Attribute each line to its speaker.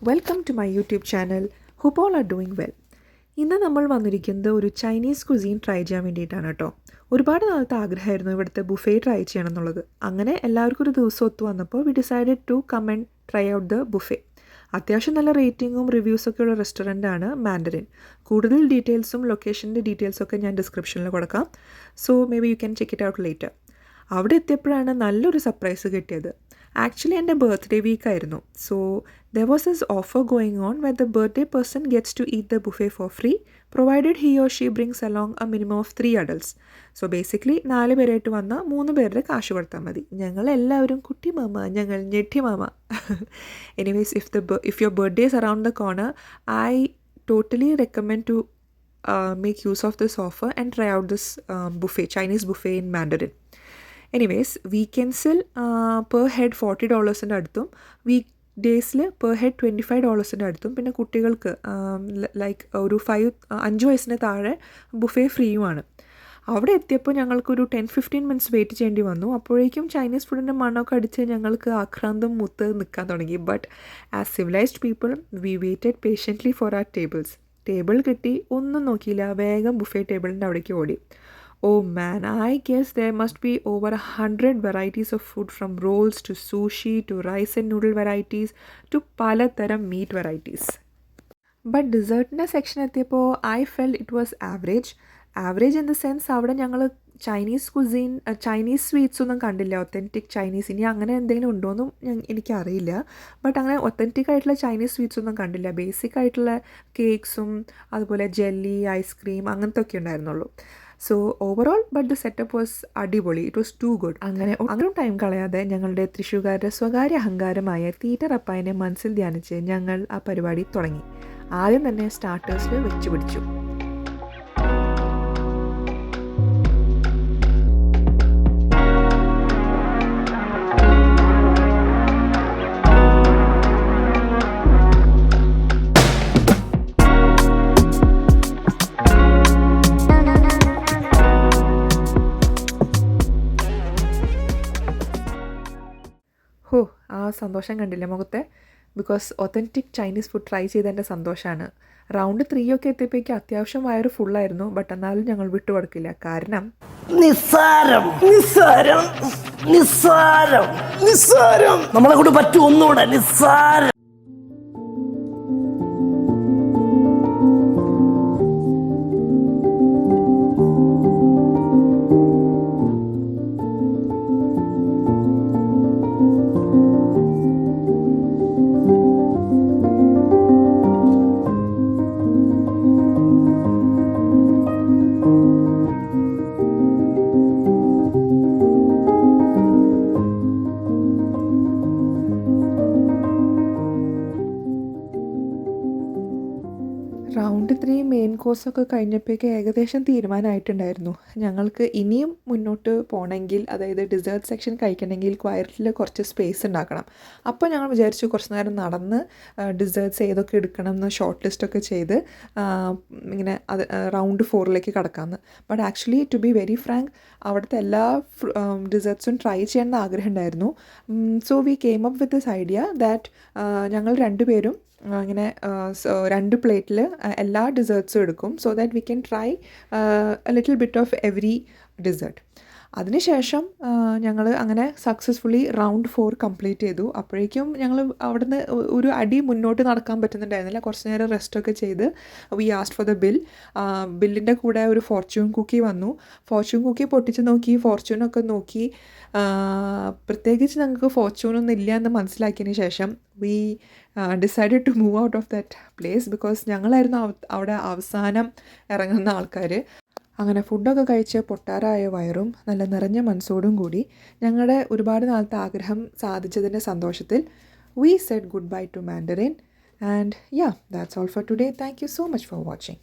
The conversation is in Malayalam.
Speaker 1: Welcome to my YouTube channel. Hope all are doing well. ഇന്ന് നമ്മൾ വന്നിരിക്കുന്നത് ഒരു ചൈനീസ് കുസീൻ ട്രൈ ചെയ്യാൻ വേണ്ടിയിട്ടാണ് കേട്ടോ. ഒരുപാട് നാളത്തെ ആഗ്രഹമായിരുന്നു ഇവിടുത്തെ ബുഫേ ട്രൈ ചെയ്യണം എന്നുള്ളത്. അങ്ങനെ എല്ലാവർക്കും ഒരു ദിവസം ഒത്തു വന്നപ്പോൾ we decided to come and try out the buffet. അത്യാവശ്യം നല്ല റേറ്റിംഗും റിവ്യൂസൊക്കെ ഉള്ള റെസ്റ്റോറൻ്റാണ് മാൻഡറിൻ. കൂടുതൽ ഡീറ്റെയിൽസും ലൊക്കേഷൻ്റെ ഡീറ്റെയിൽസൊക്കെ ഞാൻ ഡിസ്ക്രിപ്ഷനിൽ കൊടുക്കാം. So may be you can check it out later. അവിടെ എത്തിയപ്പോഴാണ് നല്ലൊരു സർപ്രൈസ് കിട്ടിയത്. ആക്ച്വലി എൻ്റെ ബർത്ത്ഡേ വീക്കായിരുന്നു. So there was this offer going on where the birthday person gets to eat the buffet for free provided he or she brings along a minimum of 3 adults. So basically 4 പേരായിട്ട് വന്ന 3 പേരുടെ കാശ് കൊടുത്താൽ മതി. ഞങ്ങളെല്ലാവരും കുട്ടി മാമ, ഞങ്ങൾ ഞെട്ടി mama. Anyways if your birthday is around the corner, I totally recommend to make use of this offer and try out this buffet, Chinese buffet in Mandarin. Anyways വീക്കെൻഡ്സിൽ പെർ ഹെഡ് $40 അടുത്തും വീക്ക് ഡേയ്സിൽ പെർ ഹെഡ് $25 അടുത്തും പിന്നെ കുട്ടികൾക്ക് ലൈക്ക് ഒരു 5 വയസ്സിന് താഴെ ബുഫേ ഫ്രീയുമാണ്. അവിടെ എത്തിയപ്പോൾ ഞങ്ങൾക്കൊരു 10-15 മിനിറ്റ്സ് വെയിറ്റ് ചെയ്യേണ്ടി വന്നു. അപ്പോഴേക്കും ചൈനീസ് ഫുഡിൻ്റെ മണമൊക്കെ അടിച്ച് ഞങ്ങൾക്ക് ആക്രാന്തം മുത്ത് നിൽക്കാൻ തുടങ്ങി. But as civilised people we waited patiently for our tables. Table കിട്ടി, ഒന്നും നോക്കിയില്ല, വേഗം ബുഫേ ടേബിളിൻ്റെ അവിടേക്ക് ഓടി. Oh man, I guess there must be over 100 varieties of food, from rolls to sushi to rice and noodle varieties to palataram meat varieties. But dessert section എത്തിയപ്പോൾ I felt it was average. Average in the sense അവിടെ ഞങ്ങൾ ചൈനീസ് കുസീൻ, ചൈനീസ് സ്വീറ്റ്സ് ഒന്നും കണ്ടില്ല. ഒത്തൻറ്റിക് ചൈനീസ്, ഇനി അങ്ങനെ എന്തെങ്കിലും ഉണ്ടോയെന്നും എനിക്കറിയില്ല. ബട്ട് അങ്ങനെ ഒത്തൻറ്റിക് ആയിട്ടുള്ള ചൈനീസ് സ്വീറ്റ്സ് ഒന്നും കണ്ടില്ല. ബേസിക് ആയിട്ടുള്ള കേക്ക്സും അതുപോലെ ജെല്ലി, ഐസ്ക്രീം അങ്ങനത്തെ ഒക്കെ ഉണ്ടായിരുന്നുള്ളൂ. So overall but the setup was അടിപൊളി. It was too good. അങ്ങനെ ടൈം കളയാതെ ഞങ്ങളുടെ തൃശ്ശൂർക്കാരുടെ സ്വകാര്യ അഹങ്കാരമായ തീറ്ററപ്പായനെ മനസ്സിൽ ധ്യാനിച്ച് ഞങ്ങൾ ആ പരിപാടി തുടങ്ങി. ആദ്യം തന്നെ സ്റ്റാർട്ടേഴ്സിൽ വെച്ച് പിടിച്ചു. ആ സന്തോഷം കണ്ടില്ലേ മുഖത്തെ? Because authentic Chinese food try ചെയ്തതിൻ്റെ സന്തോഷമാണ്. റൗണ്ട് 3 ഒക്കെ എത്തിയപ്പോഴേക്കും അത്യാവശ്യം വയറ് ഫുള്ളായിരുന്നു. ബട്ട് എന്നാലും ഞങ്ങൾ വിട്ടുകൊടുക്കില്ല. കാരണം
Speaker 2: നിസ്സാരം നിസ്സാരം നിസ്സാരം നിസ്സാരം നമ്മളെ കൊണ്ട് പറ്റും ഒന്നുകൂടെ നിസ്സാരം.
Speaker 1: റൗണ്ട് 3 മെയിൻ കോഴ്സൊക്കെ കഴിഞ്ഞപ്പോഴേക്ക് ഏകദേശം തീരുമാനമായിട്ടുണ്ടായിരുന്നു. ഞങ്ങൾക്ക് ഇനിയും മുന്നോട്ട് പോകണമെങ്കിൽ, അതായത് ഡിസേർട്ട് സെക്ഷൻ കഴിക്കണമെങ്കിൽ വയറിൽ കുറച്ച് സ്പേസ് ഉണ്ടാക്കണം. അപ്പോൾ ഞങ്ങൾ വിചാരിച്ചു കുറച്ച് നേരം നടന്ന് ഡിസേർട്ട്സ് ഏതൊക്കെ എടുക്കണം എന്ന് ഷോർട്ട് ലിസ്റ്റൊക്കെ ചെയ്ത് ഇങ്ങനെ അത് റൗണ്ട് 4ലേക്ക് കടക്കാമെന്ന്. But actually to be very frank, അവിടുത്തെ എല്ലാ ഡിസേർട്ട്സും ട്രൈ ചെയ്യണമെന്ന് ആഗ്രഹം ഉണ്ടായിരുന്നു. So we came up with this idea that ഞങ്ങൾ 2 പേരും അങ്ങനെ 2 പ്ലേറ്റിൽ എല്ലാ ഡിസേർട്ട്സും എടുക്കും. So that we can try a little bit of every dessert. അതിനുശേഷം ഞങ്ങൾ അങ്ങനെ സക്സസ്ഫുള്ളി റൗണ്ട് 4 കംപ്ലീറ്റ് ചെയ്തു. അപ്പോഴേക്കും ഞങ്ങൾ അവിടുന്ന് ഒരു അടി മുന്നോട്ട് നടക്കാൻ പറ്റുന്നുണ്ടായിരുന്നില്ല. കുറച്ച് നേരം റെസ്റ്റൊക്കെ ചെയ്ത് we asked for the bill. ബില്ലിൻ്റെ കൂടെ ഒരു ഫോർച്യൂൺ കുക്കി വന്നു. ഫോർച്യൂൺ കുക്കി പൊട്ടിച്ച് നോക്കി, ഫോർച്യൂണൊക്കെ നോക്കി. പ്രത്യേകിച്ച് ഞങ്ങൾക്ക് ഫോർച്യൂണൊന്നും ഇല്ല എന്ന് മനസ്സിലാക്കിയതിന് ശേഷം we decided to move out of that place. Because ഞങ്ങളായിരുന്നു അവിടെ അവസാനം ഇറങ്ങുന്ന ആൾക്കാർ. അങ്ങനെ ഫുഡൊക്കെ കഴിച്ച് പൊട്ടാറായ വയറും നല്ല നിറഞ്ഞ മനസ്സോടും കൂടി ഞങ്ങളുടെ ഒരുപാട് നാളത്തെ ആഗ്രഹം സാധിച്ചതിൻ്റെ സന്തോഷത്തിൽ we said goodbye to Mandarin. And yeah, that's all for today. Thank you so much for watching.